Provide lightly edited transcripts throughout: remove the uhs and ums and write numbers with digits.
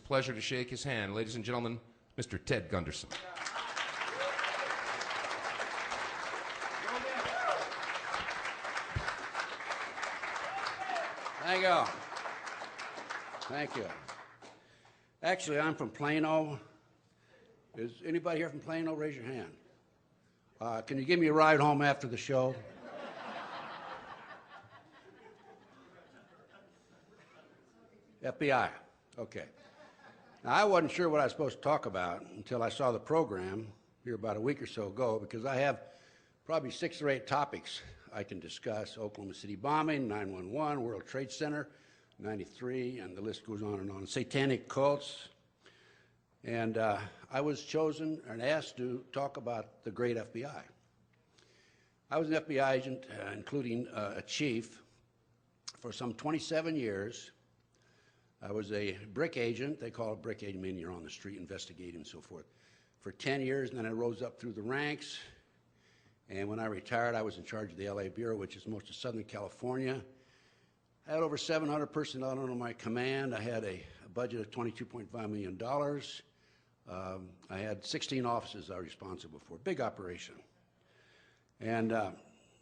pleasure to shake his hand. Ladies and gentlemen, Mr. Ted Gunderson. Thank you. Thank you. Actually, I'm from Plano. Is anybody here from Plano? Raise your hand. Can you give me a ride home after the show? F.B.I. Okay. Now, I wasn't sure what I was supposed to talk about until I saw the program here about a week or so ago, because I have probably 6 or 8 topics I can discuss. Oklahoma City bombing, 9/11, World Trade Center, 93, and the list goes on and on. Satanic cults. And I was chosen and asked to talk about the great FBI. I was an FBI agent, including a chief, for some 27 years. I was a brick agent. They call it brick agent, meaning you're on the street investigating and so forth, for 10 years, and then I rose up through the ranks. And when I retired, I was in charge of the LA Bureau, which is most of Southern California. I had over 700 personnel under my command. I had a budget of $22.5 million. I had 16 offices I was responsible for. Big operation. And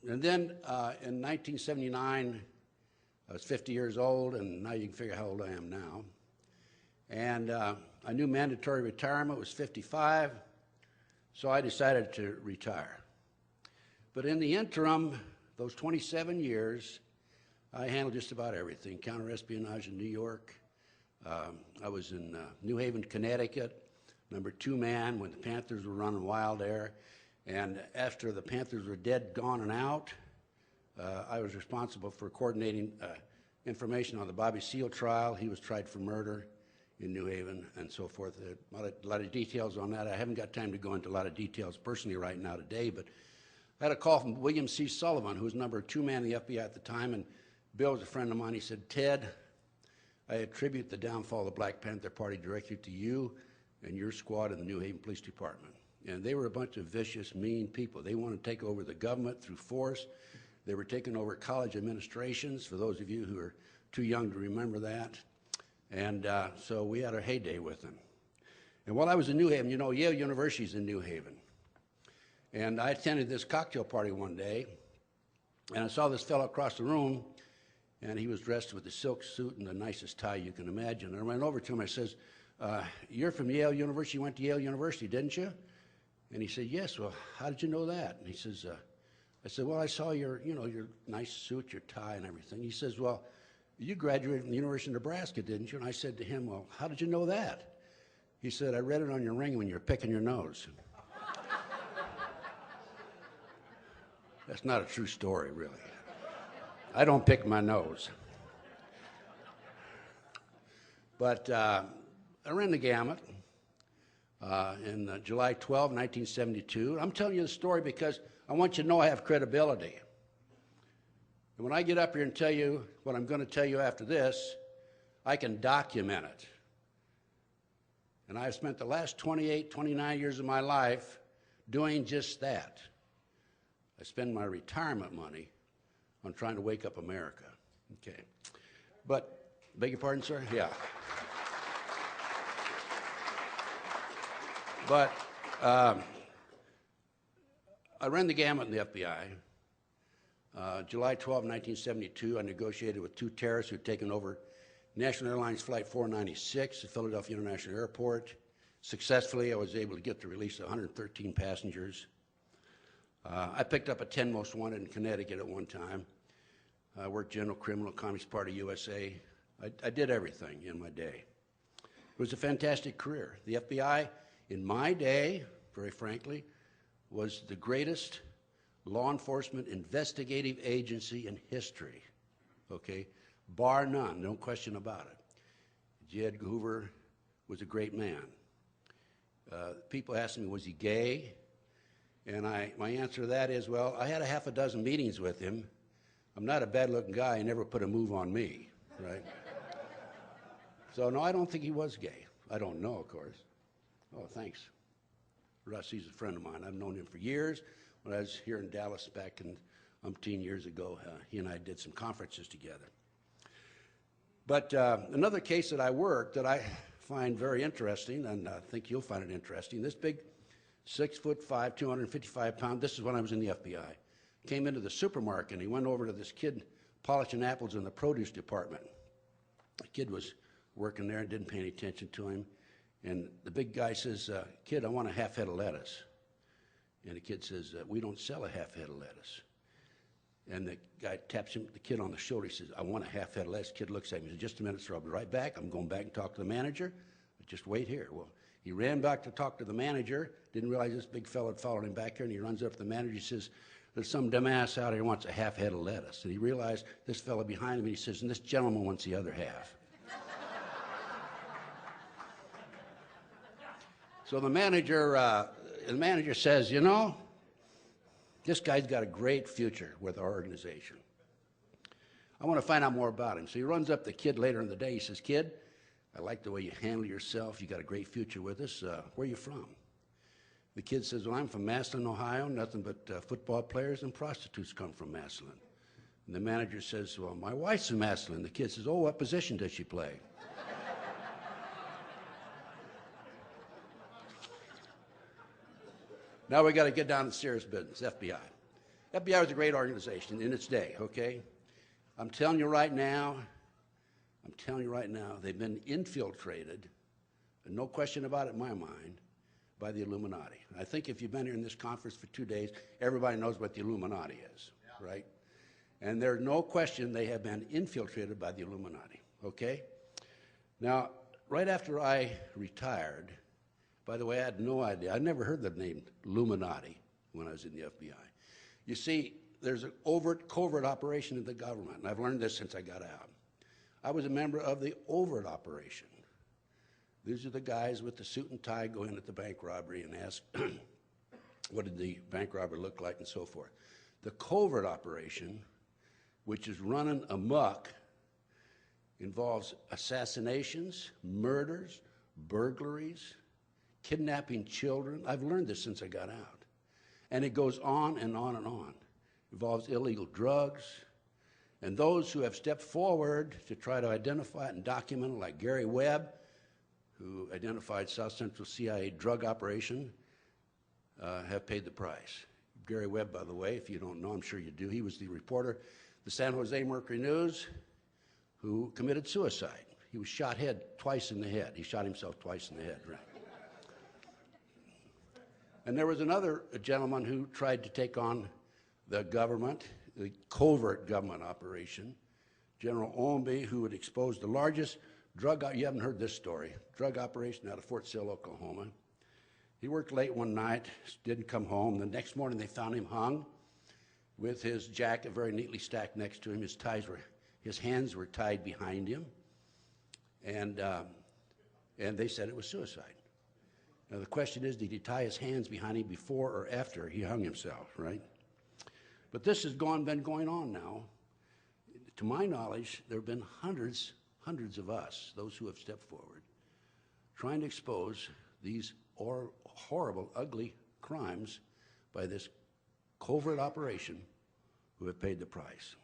then in 1979, I was 50 years old, and now you can figure how old I am now. And I knew mandatory retirement was 55, so I decided to retire. But in the interim, those 27 years, I handled just about everything. Counter-espionage in New York. I was in New Haven, Connecticut, number 2 man when the Panthers were running wild there. And after the Panthers were dead, gone, and out, I was responsible for coordinating information on the Bobby Seale trial. He was tried for murder in New Haven and so forth. A lot of details on that. I haven't got time to go into a lot of details personally right now today, but I had a call from William C. Sullivan, who was number 2 man in the FBI at the time, and Bill was a friend of mine. He said, "Ted, I attribute the downfall of the Black Panther Party directly to you and your squad in the New Haven Police Department." And they were a bunch of vicious, mean people. They wanted to take over the government through force. They were taking over college administrations, for those of you who are too young to remember that. And so we had our heyday with them. And while I was in New Haven, you know, Yale University's in New Haven. And I attended this cocktail party one day, and I saw this fellow across the room, and he was dressed with a silk suit and the nicest tie you can imagine. And I went over to him, I says, "You're from Yale University, you went to Yale University, didn't you?" And he said, "Yes." "Well, how did you know that?" And he says, I said, "Well, I saw your nice suit, your tie and everything." He says, "Well, you graduated from the University of Nebraska, didn't you?" And I said to him, "Well, how did you know that?" He said, "I read it on your ring when you were picking your nose." That's not a true story, really. I don't pick my nose. But I ran the gamut in July 12, 1972. I'm telling you the story because I want you to know I have credibility. And when I get up here and tell you what I'm going to tell you after this, I can document it. And I've spent the last 28, 29 years of my life doing just that. I spend my retirement money on trying to wake up America. Okay. But, beg your pardon, sir? Yeah. But I ran the gamut in the FBI. July 12, 1972, I negotiated with 2 terrorists who had taken over National Airlines Flight 496 at Philadelphia International Airport. Successfully, I was able to get the release of 113 passengers. I picked up a 10 most wanted in Connecticut at one time. I worked general criminal, Communist Party USA. I did everything in my day. It was a fantastic career. The FBI, in my day, very frankly, was the greatest law enforcement investigative agency in history, okay? Bar none, no question about it. J. Edgar Hoover was a great man. People asked me, was he gay? And my answer to that is, well, I had a half a dozen meetings with him. I'm not a bad-looking guy. He never put a move on me, right? So, no, I don't think he was gay. I don't know, of course. Oh, thanks. Russ, he's a friend of mine. I've known him for years. When I was here in Dallas back in umpteen years ago, he and I did some conferences together. But another case that I worked that I find very interesting, and I think you'll find it interesting. This big 6'5", 255-pound, this is when I was in the FBI, came into the supermarket, and he went over to this kid polishing apples in the produce department. The kid was working there and didn't pay any attention to him. And the big guy says, kid, I want a half head of lettuce. And the kid says, we don't sell a half head of lettuce. And the guy taps the kid on the shoulder. He says, I want a half head of lettuce. The kid looks at me and says, just a minute, sir, I'll be right back. I'm going back and talk to the manager. But just wait here. Well, he ran back to talk to the manager, didn't realize this big fella had followed him back here, and he runs up to the manager. He says, there's some dumbass out here who wants a half head of lettuce. And he realized this fella behind him, and he says, and this gentleman wants the other half. So the manager says, you know, this guy's got a great future with our organization. I want to find out more about him. So he runs up to the kid later in the day. He says, kid, I like the way you handle yourself. You got a great future with us. Where are you from? The kid says, well, I'm from Massillon, Ohio. Nothing but football players and prostitutes come from Massillon. And the manager says, well, my wife's from Massillon. The kid says, oh, what position does she play? Now we got to get down to serious business, FBI. FBI was a great organization in its day, okay? I'm telling you right now, they've been infiltrated, and no question about it in my mind, by the Illuminati. I think if you've been here in this conference for 2 days, everybody knows what the Illuminati is, right? And there's no question they have been infiltrated by the Illuminati, okay? Now, right after I retired, by the way, I had no idea. I never heard the name Illuminati when I was in the FBI. You see, there's an covert operation in the government, and I've learned this since I got out. I was a member of the overt operation. These are the guys with the suit and tie go in at the bank robbery and ask, what did the bank robber look like and so forth. The covert operation, which is running amok, involves assassinations, murders, burglaries, kidnapping children. I've learned this since I got out. And it goes on and on and on. It involves illegal drugs. And those who have stepped forward to try to identify it and document it, like Gary Webb, who identified South Central CIA drug operation, have paid the price. Gary Webb, by the way, if you don't know, I'm sure you do, he was the reporter, the San Jose Mercury News, who committed suicide. He was shot twice in the head. He shot himself twice in the head, right? And there was another gentleman who tried to take on the government, the covert government operation, General Ownby, who had exposed the largest drug, you haven't heard this story, drug operation out of Fort Sill, Oklahoma. He worked late one night, didn't come home. The next morning they found him hung with his jacket very neatly stacked next to him. His hands were tied behind him, and they said it was suicide. Now the question is, did he tie his hands behind him before or after he hung himself, right? But this has been going on now. To my knowledge, there have been hundreds of us, those who have stepped forward, trying to expose these horrible, ugly crimes by this covert operation who have paid the price.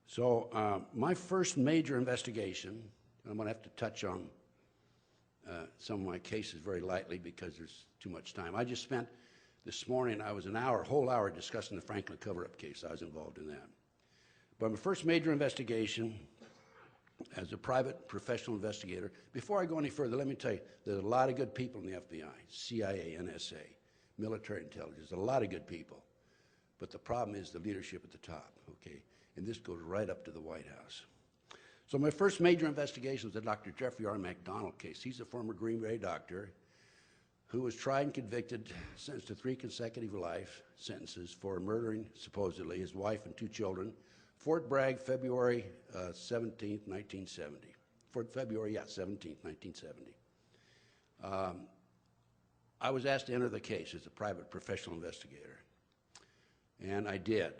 So my first major investigation, I'm going to have to touch on some of my cases very lightly because there's too much time. I just spent this morning, I was whole hour discussing the Franklin cover-up case. I was involved in that. But my first major investigation as a private professional investigator, before I go any further, let me tell you, there's a lot of good people in the FBI, CIA, NSA, military intelligence, a lot of good people. But the problem is the leadership at the top, okay? And this goes right up to the White House. So my first major investigation was the Dr. Jeffrey R. McDonald case. He's a former Green Bay doctor who was tried and convicted, sentenced to 3 consecutive life sentences for murdering, supposedly, his wife and 2 children, Fort Bragg, February 17th, 1970. February 17th, 1970. I was asked to enter the case as a private professional investigator, and I did.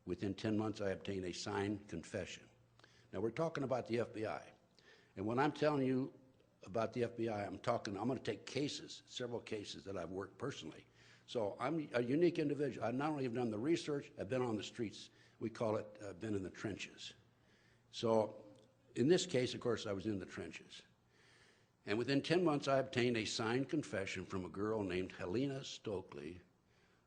Within 10 months, I obtained a signed confession. Now, we're talking about the FBI, and when I'm telling you about the FBI, I'm going to take cases, several cases that I've worked personally. So I'm a unique individual. I not only have done the research, I've been on the streets. We call it been in the trenches. So in this case, of course, I was in the trenches. And within 10 months, I obtained a signed confession from a girl named Helena Stokely,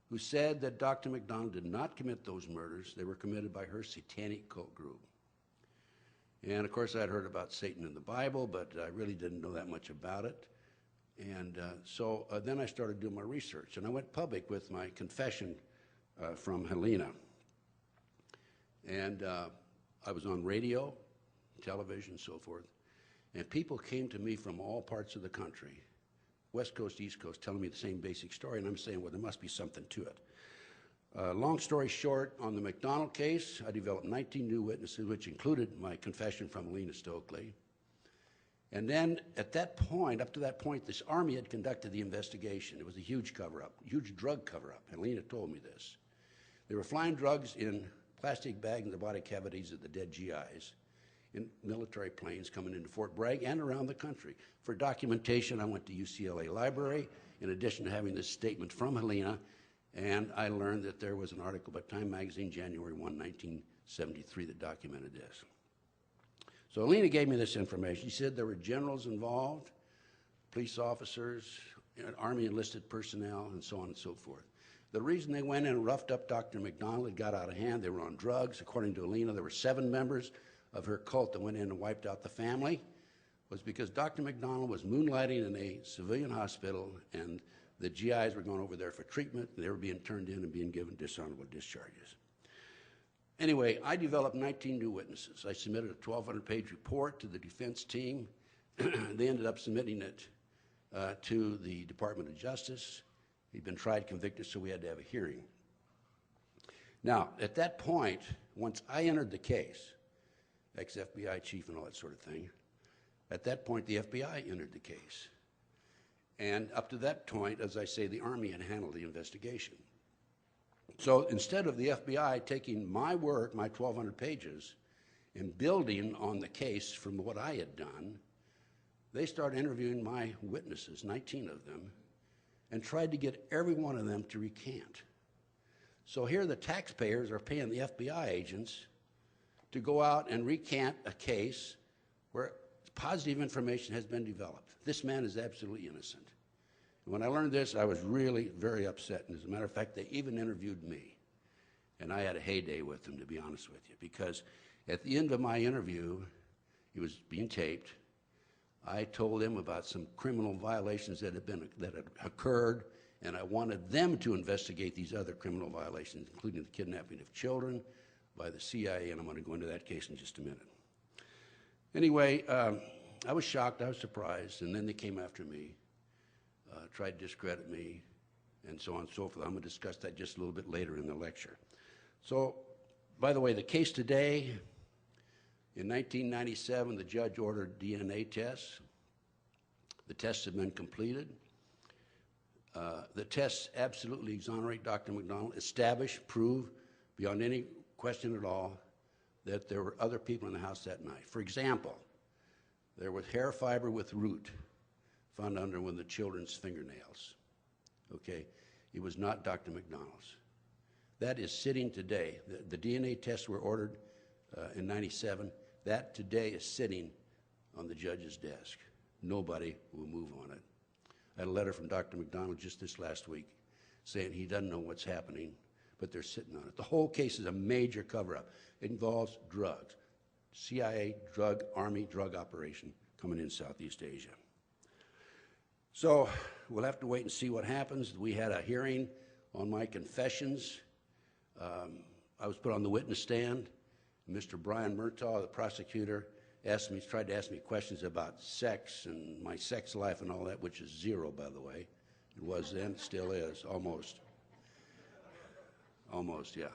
who said that Dr. McDonald did not commit those murders. They were committed by her satanic cult group. And of course, I'd heard about Satan in the Bible, but I really didn't know that much about it. And so then I started doing my research, and I went public with my confession from Helena. And I was on radio, television, so forth, and people came to me from all parts of the country, West Coast, East Coast, telling me the same basic story, and I'm saying, well, there must be something to it. Long story short, on the McDonald case, I developed 19 new witnesses, which included my confession from Helena Stokely. And then at that point, up to that point, this Army had conducted the investigation. It was a huge cover-up, huge drug cover-up. Helena told me this. They were flying drugs in plastic bags in the body cavities of the dead GIs in military planes coming into Fort Bragg and around the country. For documentation, I went to UCLA Library, in addition to having this statement from Helena, and I learned that there was an article by Time Magazine, January 1, 1973, that documented this. So Helena gave me this information. She said there were generals involved, police officers, Army enlisted personnel, and so on and so forth. The reason they went in and roughed up Dr. McDonald, it got out of hand. They were on drugs. According to Helena, there were 7 members of her cult that went in and wiped out the family, was because Dr. McDonald was moonlighting in a civilian hospital, and the GIs were going over there for treatment, and they were being turned in and being given dishonorable discharges. Anyway, I developed 19 new witnesses. I submitted a 1,200-page report to the defense team. They ended up submitting it to the Department of Justice. He'd been tried, convicted, so we had to have a hearing. Now, at that point, once I entered the case, ex-FBI chief and all that sort of thing, at that point, the FBI entered the case. And up to that point, as I say, the Army had handled the investigation. So instead of the FBI taking my work, my 1,200 pages, and building on the case from what I had done, they started interviewing my witnesses, 19 of them, and tried to get every one of them to recant. So here the taxpayers are paying the FBI agents to go out and recant a case where positive information has been developed. This man is absolutely innocent. When I learned this, I was really very upset. And as a matter of fact, they even interviewed me. And I had a heyday with them, to be honest with you, because at the end of my interview, it was being taped, I told them about some criminal violations that had occurred, and I wanted them to investigate these other criminal violations, including the kidnapping of children by the CIA, and I'm going to go into that case in just a minute. Anyway, I was shocked, I was surprised, and then they came after me. Tried to discredit me, and so on and so forth. I'm going to discuss that just a little bit later in the lecture. So, by the way, the case today, in 1997, the judge ordered DNA tests. The tests have been completed. The tests absolutely exonerate Dr. McDonald, establish, prove, beyond any question at all, that there were other people in the house that night. For example, there was hair fiber with root found under one of the children's fingernails. Okay, it was not Dr. McDonald's. That is sitting today. The DNA tests were ordered in 97. That today is sitting on the judge's desk. Nobody will move on it. I had a letter from Dr. McDonald just this last week saying he doesn't know what's happening, but they're sitting on it. The whole case is a major cover-up. It involves drugs. CIA drug, Army drug operation coming in Southeast Asia. So we'll have to wait and see what happens. We had a hearing on my confessions. I was put on the witness stand. Mr. Brian Murtaugh, the prosecutor, tried to ask me questions about sex and my sex life and all that, which is zero, by the way. It was then, still is, almost. Almost, yeah.